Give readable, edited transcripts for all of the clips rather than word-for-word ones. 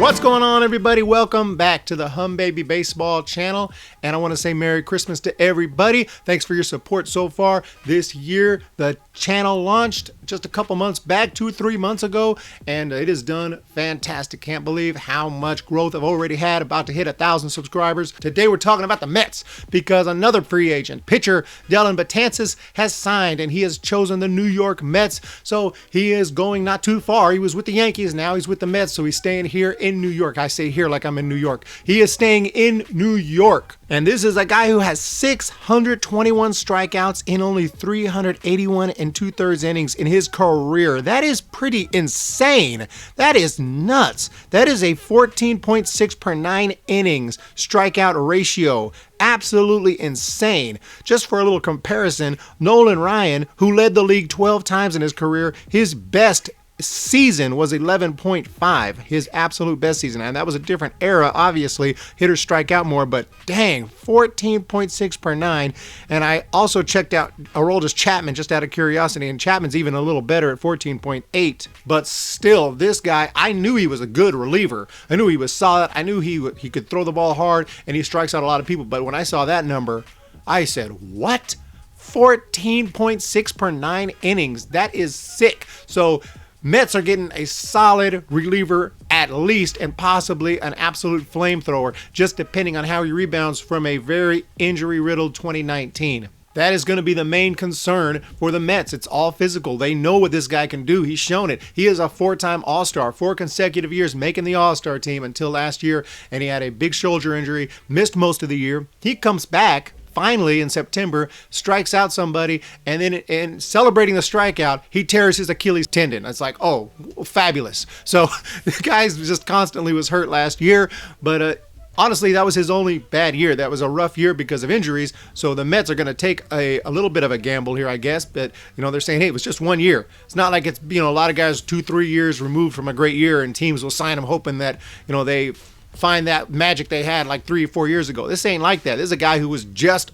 What's going on, everybody? Welcome back to the Humm Baby Baseball channel, and I want to say Merry Christmas to everybody. Thanks for your support so far this year. The channel launched just a couple months back, 2-3 months ago, and it has done fantastic. Can't believe how much growth I've already had, about to hit 1,000 subscribers. Today we're talking about the Mets because another free agent, pitcher Dellin Betances, has signed, and he has chosen the New York Mets. So he is going not too far. He was with the Yankees, now he's with the Mets, so he's staying here in New York. I say here like I'm in New York. He is staying in New York. And this is a guy who has 621 strikeouts in only 381 2/3 innings in his career. That is pretty insane. That is nuts. That is a 14.6 per 9 innings strikeout ratio. Absolutely insane. Just for a little comparison, Nolan Ryan, who led the league 12 times in his career, his best season was 11.5, his absolute best season, and that was a different era. Obviously hitters strike out more, but dang, 14.6 per 9. And I also checked out Aroldis Chapman just out of curiosity, and Chapman's even a little better at 14.8. But still, this guy, I knew he was a good reliever. I knew he was solid. I knew he could throw the ball hard, and he strikes out a lot of people. But when I saw that number, I said, what? 14.6 per 9 innings. That is sick. So Mets are getting a solid reliever at least, and possibly an absolute flamethrower, just depending on how he rebounds from a very injury-riddled 2019. That is going to be the main concern for the Mets. It's all physical. They know what this guy can do. He's shown it. He is a 4-time All-Star, 4 consecutive years making the All-Star team until last year, and he had a big shoulder injury, missed most of the year. He comes back finally in September, strikes out somebody, and then in celebrating the strikeout, he tears his Achilles tendon. It's like, oh, fabulous. So the guy just constantly was hurt last year, but honestly, that was his only bad year. That was a rough year because of injuries. So the Mets are going to take a little bit of a gamble here, I guess. But, they're saying, hey, it was just 1 year. It's not like it's, a lot of guys 2-3 years removed from a great year, and teams will sign them hoping that, they find that magic they had like 3 or 4 years ago. This ain't like that. This is a guy who was just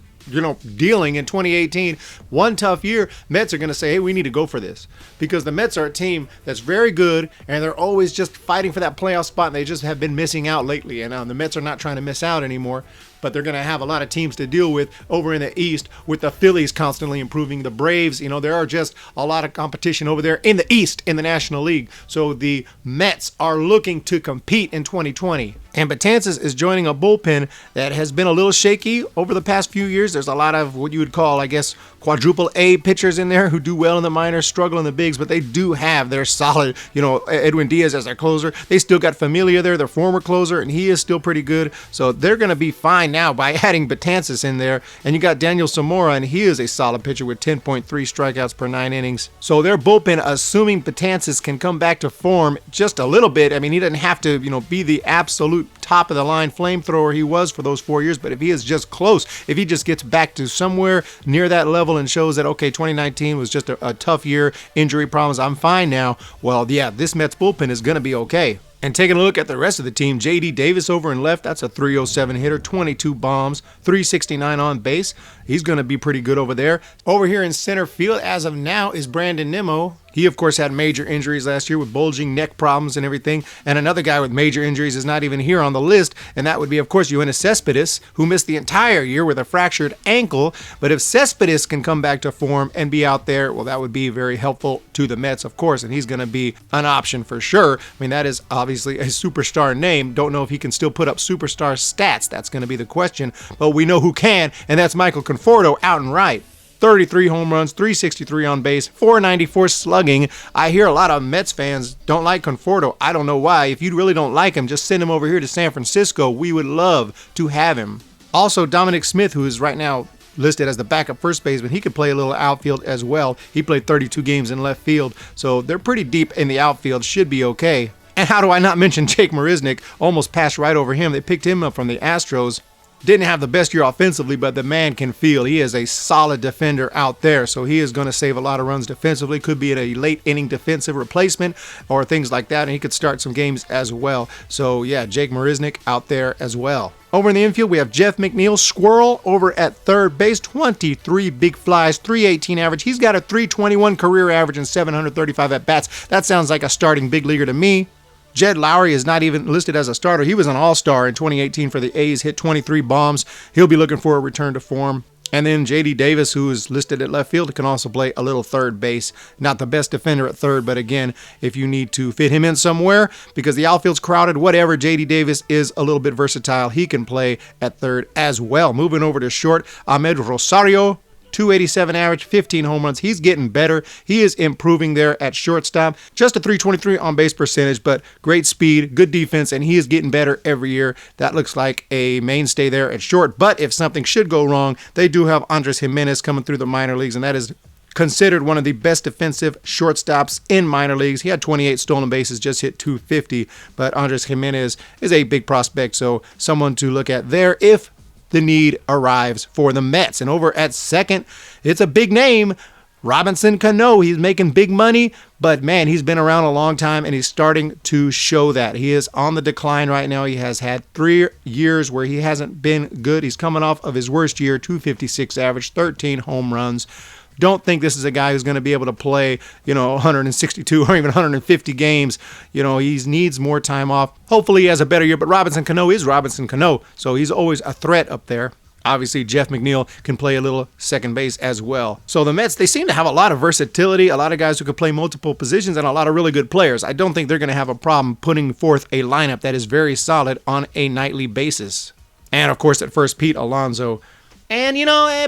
dealing in 2018. One tough year. Mets are going to say, hey, we need to go for this, because the Mets are a team that's very good, and they're always just fighting for that playoff spot, and they just have been missing out lately. And the Mets are not trying to miss out anymore, but they're going to have a lot of teams to deal with over in the East, with the Phillies constantly improving, the Braves. There are just a lot of competition over there in the East in the National League. So the Mets are looking to compete in 2020. And Betances is joining a bullpen that has been a little shaky over the past few years. There's a lot of what you would call, I guess, quadruple A pitchers in there who do well in the minors, struggle in the bigs, but they do have their solid, Edwin Diaz as their closer. They still got Familia there, their former closer, and he is still pretty good. So they're going to be fine now by adding Betances in there. And you got Daniel Zamora, and he is a solid pitcher with 10.3 strikeouts per 9 innings. So their bullpen, assuming Betances can come back to form just a little bit, I mean, he doesn't have to, be the absolute top of the line flamethrower he was for those 4 years, but if he is just close, if he just gets back to somewhere near that level and shows that, okay, 2019 was just a tough year, injury problems, I'm fine now, well, yeah, this Mets bullpen is going to be okay. And taking a look at the rest of the team, J.D. Davis over in left, that's a 307 hitter, 22 bombs, 369 on base. He's going to be pretty good over there. Over here in center field, as of now, is Brandon Nimmo. He, of course, had major injuries last year with bulging neck problems and everything. And another guy with major injuries is not even here on the list, and that would be, of course, Yoenis Cespedes, who missed the entire year with a fractured ankle. But if Cespedes can come back to form and be out there, well, that would be very helpful to the Mets, of course, and he's going to be an option for sure. I mean, that is obviously a superstar name. Don't know if he can still put up superstar stats. That's going to be the question. But we know who can, and that's Michael Conforto out and right. 33 home runs, 363 on base, 494 slugging. I hear a lot of Mets fans don't like Conforto. I don't know why. If you really don't like him, just send him over here to San Francisco. We would love to have him. Also, Dominic Smith, who is right now listed as the backup first baseman, he could play a little outfield as well. He played 32 games in left field, so they're pretty deep in the outfield. Should be okay. And how do I not mention Jake Marisnick? Almost passed right over him. They picked him up from the Astros. Didn't have the best year offensively, but the man can field. He is a solid defender out there, so he is going to save a lot of runs defensively. Could be a late inning defensive replacement or things like that, and he could start some games as well. So yeah, Jake Marisnick out there as well. Over in the infield, we have Jeff McNeil, Squirrel, over at third base, 23 big flies, 318 average. He's got a 321 career average and 735 at-bats. That sounds like a starting big leaguer to me. Jed Lowry is not even listed as a starter. He was an all-star in 2018 for the A's, hit 23 bombs. He'll be looking for a return to form. And then J.D. Davis, who is listed at left field, can also play a little third base. Not the best defender at third, but again, if you need to fit him in somewhere, because the outfield's crowded, whatever, J.D. Davis is a little bit versatile. He can play at third as well. Moving over to short, Ahmed Rosario, 287 average, 15 home runs. He's getting better. He is improving there at shortstop. Just a 323 on base percentage, but great speed, good defense, and he is getting better every year. That looks like a mainstay there at short. But if something should go wrong, they do have Andres Jimenez coming through the minor leagues, and that is considered one of the best defensive shortstops in minor leagues. He had 28 stolen bases, just hit 250, but Andres Jimenez is a big prospect, so someone to look at there if the need arrives for the Mets. And over at second, it's a big name, Robinson Cano. He's making big money, but man, he's been around a long time and he's starting to show that. He is on the decline right now. He has had 3 years where he hasn't been good. He's coming off of his worst year, 256 average, 13 home runs. Don't think this is a guy who's going to be able to play, 162 or even 150 games. He needs more time off. Hopefully he has a better year, but Robinson Cano is Robinson Cano, so he's always a threat up there. Obviously, Jeff McNeil can play a little second base as well. So the Mets, they seem to have a lot of versatility, a lot of guys who can play multiple positions, and a lot of really good players. I don't think they're going to have a problem putting forth a lineup that is very solid on a nightly basis. And, of course, at first, Pete Alonso. And,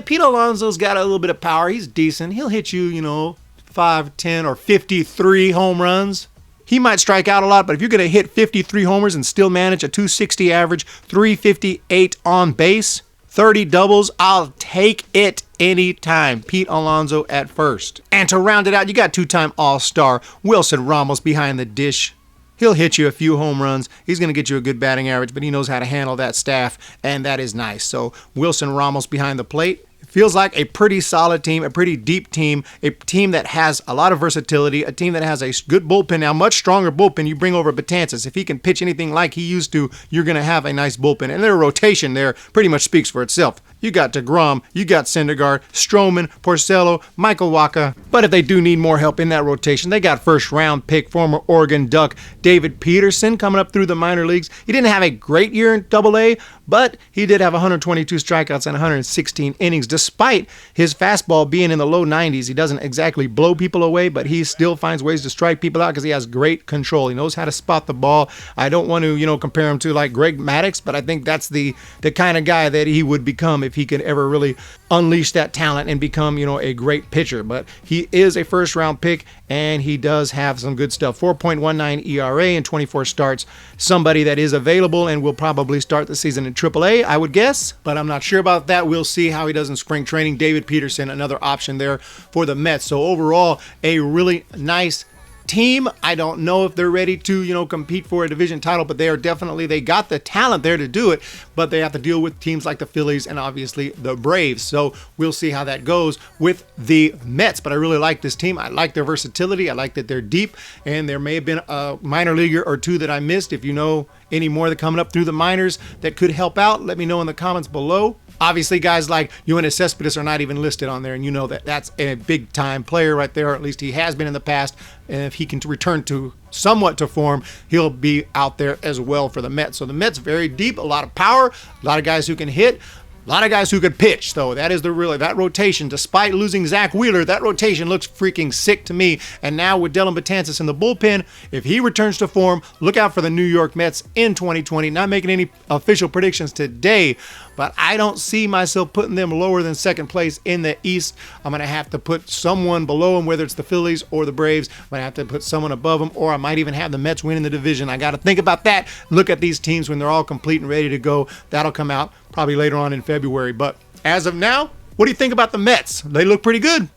Pete Alonso's got a little bit of power. He's decent. He'll hit you, 5, 10, or 53 home runs. He might strike out a lot, but if you're going to hit 53 homers and still manage a 260 average, 358 on base, 30 doubles, I'll take it anytime. Pete Alonso at first. And to round it out, you got two-time All-Star Wilson Ramos behind the dish. He'll hit you a few home runs. He's going to get you a good batting average, but he knows how to handle that staff, and that is nice. So Wilson Ramos behind the plate. Feels like a pretty solid team, a pretty deep team, a team that has a lot of versatility, a team that has a good bullpen now, much stronger bullpen. You bring over Betances. If he can pitch anything like he used to, you're going to have a nice bullpen. And their rotation there pretty much speaks for itself. You got DeGrom, you got Syndergaard, Stroman, Porcello, Michael Wacha. But if they do need more help in that rotation, they got first-round pick, former Oregon Duck, David Peterson coming up through the minor leagues. He didn't have a great year in Double-A, but he did have 122 strikeouts and 116 innings. Despite his fastball being in the low 90s, he doesn't exactly blow people away, but he still finds ways to strike people out because he has great control. He knows how to spot the ball. I don't want to, compare him to like Greg Maddux, but I think that's the kind of guy that he would become if he could ever really unleash that talent and become, a great pitcher. But he is a first-round pick, and he does have some good stuff. 4.19 ERA in 24 starts. Somebody that is available and will probably start the season in AAA, I would guess, but I'm not sure about that. We'll see how he does in spring training. David Peterson, another option there for the Mets. So overall, a really nice team. I don't know if they're ready to, compete for a division title, but they got the talent there to do it, but they have to deal with teams like the Phillies and obviously the Braves. So we'll see how that goes with the Mets, but I really like this team. I like their versatility. I like that they're deep, and there may have been a minor leaguer or two that I missed. If you know any more that coming up through the minors that could help out, let me know in the comments below. Obviously, guys like Yoenis Cespedes are not even listed on there, and you know that that's a big-time player right there, or at least he has been in the past. And if he can return to somewhat to form, he'll be out there as well for the Mets. So the Mets very deep, a lot of power, a lot of guys who can hit, a lot of guys who could pitch. So that is that rotation. Despite losing Zack Wheeler, that rotation looks freaking sick to me. And now with Dellin Betances in the bullpen, if he returns to form, look out for the New York Mets in 2020. Not making any official predictions today, but I don't see myself putting them lower than second place in the East. I'm going to have to put someone below them, whether it's the Phillies or the Braves. I'm going to have to put someone above them, or I might even have the Mets winning the division. I got to think about that. Look at these teams when they're all complete and ready to go. That'll come out probably later on in February. But as of now, what do you think about the Mets? They look pretty good.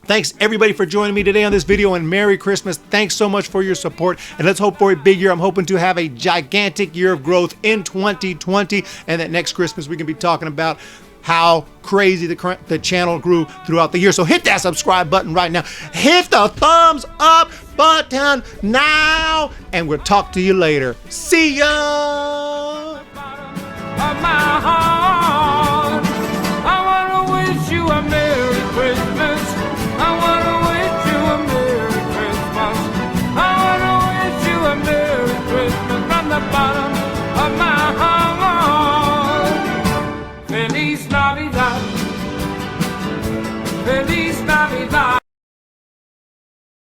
Thanks everybody for joining me today on this video, and Merry Christmas. Thanks so much for your support, and let's hope for a big year. I'm hoping to have a gigantic year of growth in 2020, and that next Christmas we can be talking about how crazy the channel grew throughout the year. So hit that subscribe button right now. Hit the thumbs up button now, and we'll talk to you later. See ya! Merry Christmas. Navidad. Feliz Navidad.